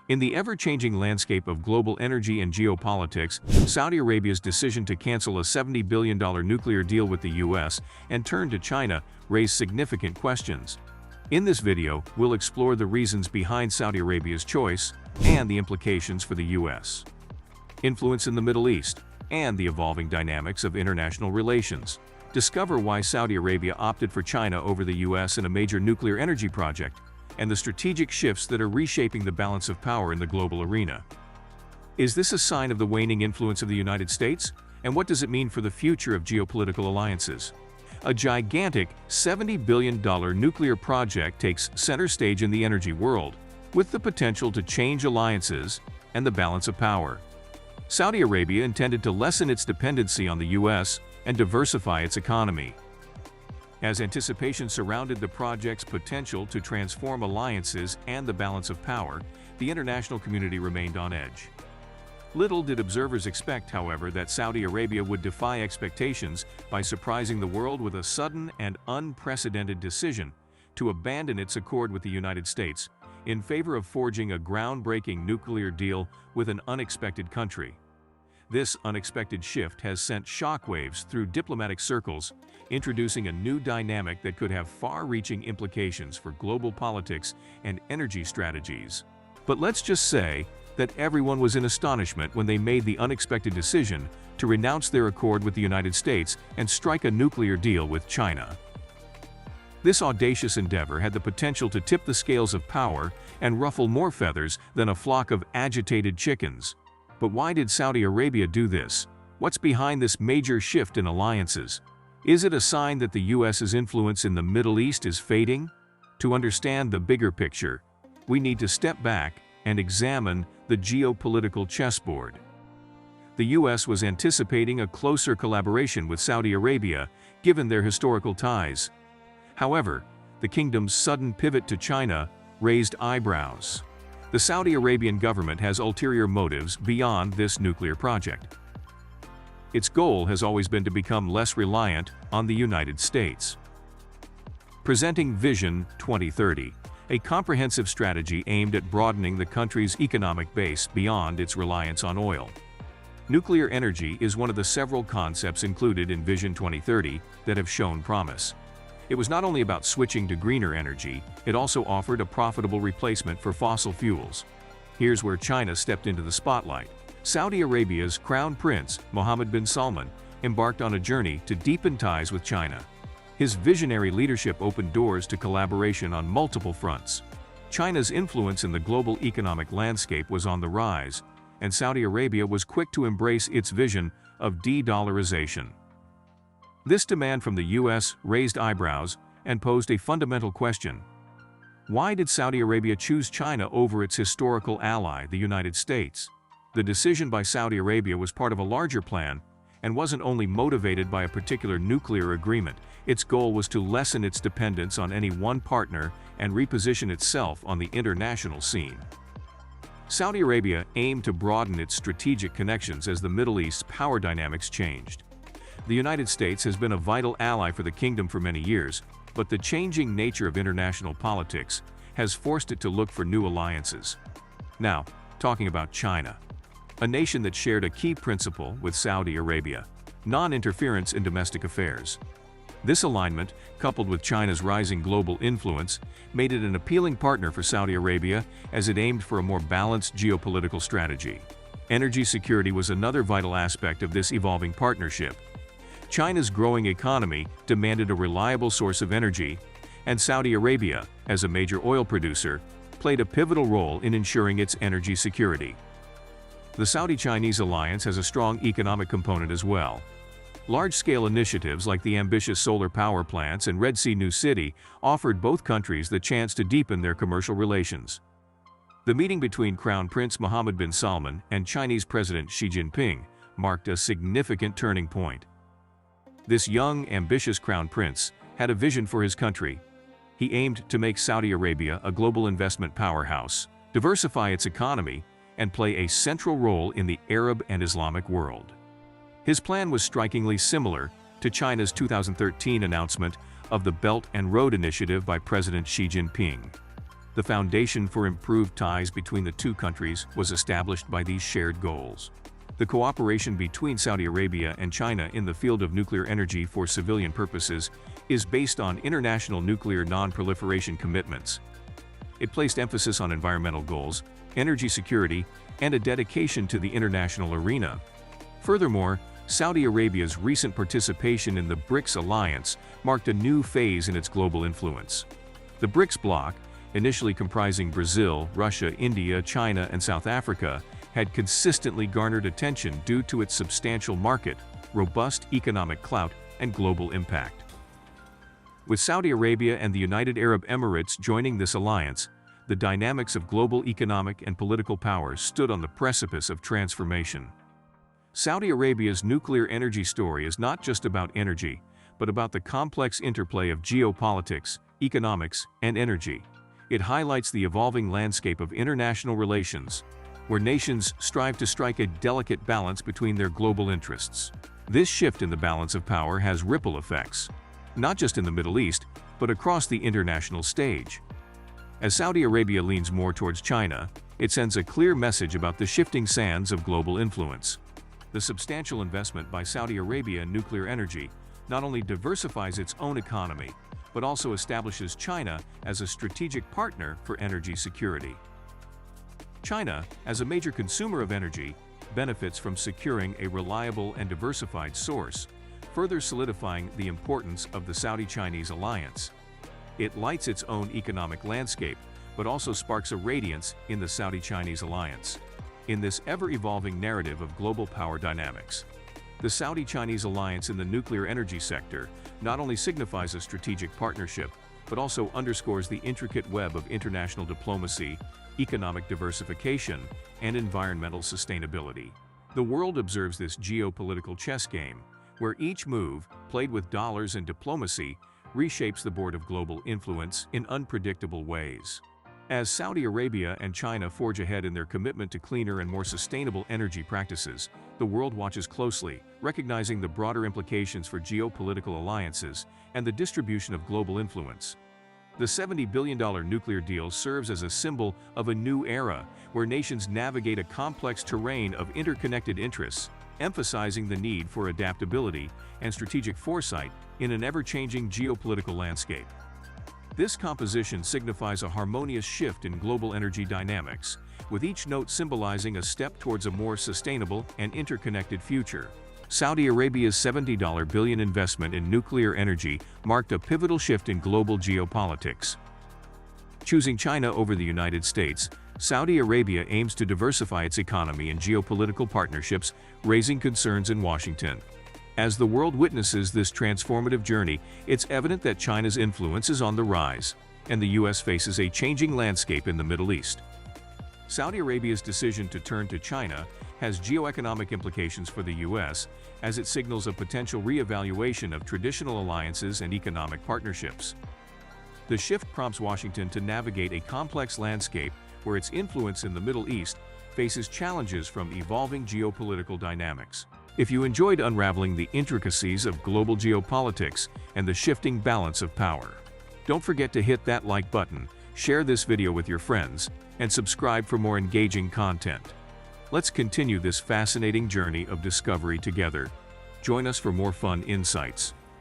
In the ever-changing landscape of global energy and geopolitics, Saudi Arabia's decision to cancel a $70 billion nuclear deal with the US and turn to China raised significant questions. In this video, we'll explore the reasons behind Saudi Arabia's choice and the implications for the US. Influence in the Middle East and the evolving dynamics of international relations. Discover why Saudi Arabia opted for China over the US in a major nuclear energy project, and the strategic shifts that are reshaping the balance of power in the global arena. Is this a sign of the waning influence of the United States? And what does it mean for the future of geopolitical alliances? A gigantic $70 billion nuclear project takes center stage in the energy world, with the potential to change alliances and the balance of power. Saudi Arabia intended to lessen its dependency on the US and diversify its economy. As anticipation surrounded the project's potential to transform alliances and the balance of power, the international community remained on edge. Little did observers expect, however, that Saudi Arabia would defy expectations by surprising the world with a sudden and unprecedented decision to abandon its accord with the United States in favor of forging a groundbreaking nuclear deal with an unexpected country. This unexpected shift has sent shockwaves through diplomatic circles, introducing a new dynamic that could have far-reaching implications for global politics and energy strategies. But let's just say that everyone was in astonishment when they made the unexpected decision to renounce their accord with the United States and strike a nuclear deal with China. This audacious endeavor had the potential to tip the scales of power and ruffle more feathers than a flock of agitated chickens. But why did Saudi Arabia do this? What's behind this major shift in alliances? Is it a sign that the US's influence in the Middle East is fading? To understand the bigger picture, we need to step back and examine the geopolitical chessboard. The US was anticipating a closer collaboration with Saudi Arabia, given their historical ties. However, the kingdom's sudden pivot to China raised eyebrows. The Saudi Arabian government has ulterior motives beyond this nuclear project. Its goal has always been to become less reliant on the United States. Presenting Vision 2030, a comprehensive strategy aimed at broadening the country's economic base beyond its reliance on oil. Nuclear energy is one of the several concepts included in Vision 2030 that have shown promise. It was not only about switching to greener energy, it also offered a profitable replacement for fossil fuels. Here's where China stepped into the spotlight. Saudi Arabia's Crown Prince, Mohammed bin Salman, embarked on a journey to deepen ties with China. His visionary leadership opened doors to collaboration on multiple fronts. China's influence in the global economic landscape was on the rise, and Saudi Arabia was quick to embrace its vision of de-dollarization. This demand from the US raised eyebrows and posed a fundamental question. Why did Saudi Arabia choose China over its historical ally, the United States? The decision by Saudi Arabia was part of a larger plan and wasn't only motivated by a particular nuclear agreement. Its goal was to lessen its dependence on any one partner and reposition itself on the international scene. Saudi Arabia aimed to broaden its strategic connections as the Middle East's power dynamics changed. The United States has been a vital ally for the kingdom for many years, but the changing nature of international politics has forced it to look for new alliances. Now, talking about China, a nation that shared a key principle with Saudi Arabia: non-interference in domestic affairs. This alignment, coupled with China's rising global influence, made it an appealing partner for Saudi Arabia as it aimed for a more balanced geopolitical strategy. Energy security was another vital aspect of this evolving partnership. China's growing economy demanded a reliable source of energy, and Saudi Arabia, as a major oil producer, played a pivotal role in ensuring its energy security. The Saudi-Chinese alliance has a strong economic component as well. Large-scale initiatives like the ambitious solar power plants and Red Sea New City offered both countries the chance to deepen their commercial relations. The meeting between Crown Prince Mohammed bin Salman and Chinese President Xi Jinping marked a significant turning point. This young, ambitious Crown Prince had a vision for his country. He aimed to make Saudi Arabia a global investment powerhouse, diversify its economy, and play a central role in the Arab and Islamic world. His plan was strikingly similar to China's 2013 announcement of the Belt and Road Initiative by President Xi Jinping. The foundation for improved ties between the two countries was established by these shared goals. The cooperation between Saudi Arabia and China in the field of nuclear energy for civilian purposes is based on international nuclear non-proliferation commitments. It placed emphasis on environmental goals, energy security, and a dedication to the international arena. Furthermore, Saudi Arabia's recent participation in the BRICS alliance marked a new phase in its global influence. The BRICS bloc, initially comprising Brazil, Russia, India, China, and South Africa, had consistently garnered attention due to its substantial market, robust economic clout, and global impact. With Saudi Arabia and the United Arab Emirates joining this alliance, the dynamics of global economic and political power stood on the precipice of transformation. Saudi Arabia's nuclear energy story is not just about energy, but about the complex interplay of geopolitics, economics, and energy. It highlights the evolving landscape of international relations, where nations strive to strike a delicate balance between their global interests. This shift in the balance of power has ripple effects, not just in the Middle East, but across the international stage. As Saudi Arabia leans more towards China, it sends a clear message about the shifting sands of global influence. The substantial investment by Saudi Arabia in nuclear energy not only diversifies its own economy, but also establishes China as a strategic partner for energy security. China, as a major consumer of energy, benefits from securing a reliable and diversified source, further solidifying the importance of the Saudi-Chinese alliance. It lights its own economic landscape, but also sparks a radiance in the Saudi-Chinese alliance. In this ever-evolving narrative of global power dynamics, the Saudi-Chinese alliance in the nuclear energy sector not only signifies a strategic partnership, but also underscores the intricate web of international diplomacy, economic diversification, and environmental sustainability. The world observes this geopolitical chess game, where each move, played with dollars and diplomacy, reshapes the board of global influence in unpredictable ways. As Saudi Arabia and China forge ahead in their commitment to cleaner and more sustainable energy practices, the world watches closely, recognizing the broader implications for geopolitical alliances and the distribution of global influence. The $70 billion nuclear deal serves as a symbol of a new era, where nations navigate a complex terrain of interconnected interests, emphasizing the need for adaptability and strategic foresight in an ever-changing geopolitical landscape. This composition signifies a harmonious shift in global energy dynamics, with each note symbolizing a step towards a more sustainable and interconnected future. Saudi Arabia's $70 billion investment in nuclear energy marked a pivotal shift in global geopolitics. Choosing China over the United States, Saudi Arabia aims to diversify its economy and geopolitical partnerships, raising concerns in Washington. As the world witnesses this transformative journey, it's evident that China's influence is on the rise, and the U.S. faces a changing landscape in the Middle East. Saudi Arabia's decision to turn to China has geoeconomic implications for the U.S., as it signals a potential re-evaluation of traditional alliances and economic partnerships. The shift prompts Washington to navigate a complex landscape where its influence in the Middle East faces challenges from evolving geopolitical dynamics. If you enjoyed unraveling the intricacies of global geopolitics and the shifting balance of power, don't forget to hit that like button, share this video with your friends, and subscribe for more engaging content. Let's continue this fascinating journey of discovery together. Join us for more fun insights.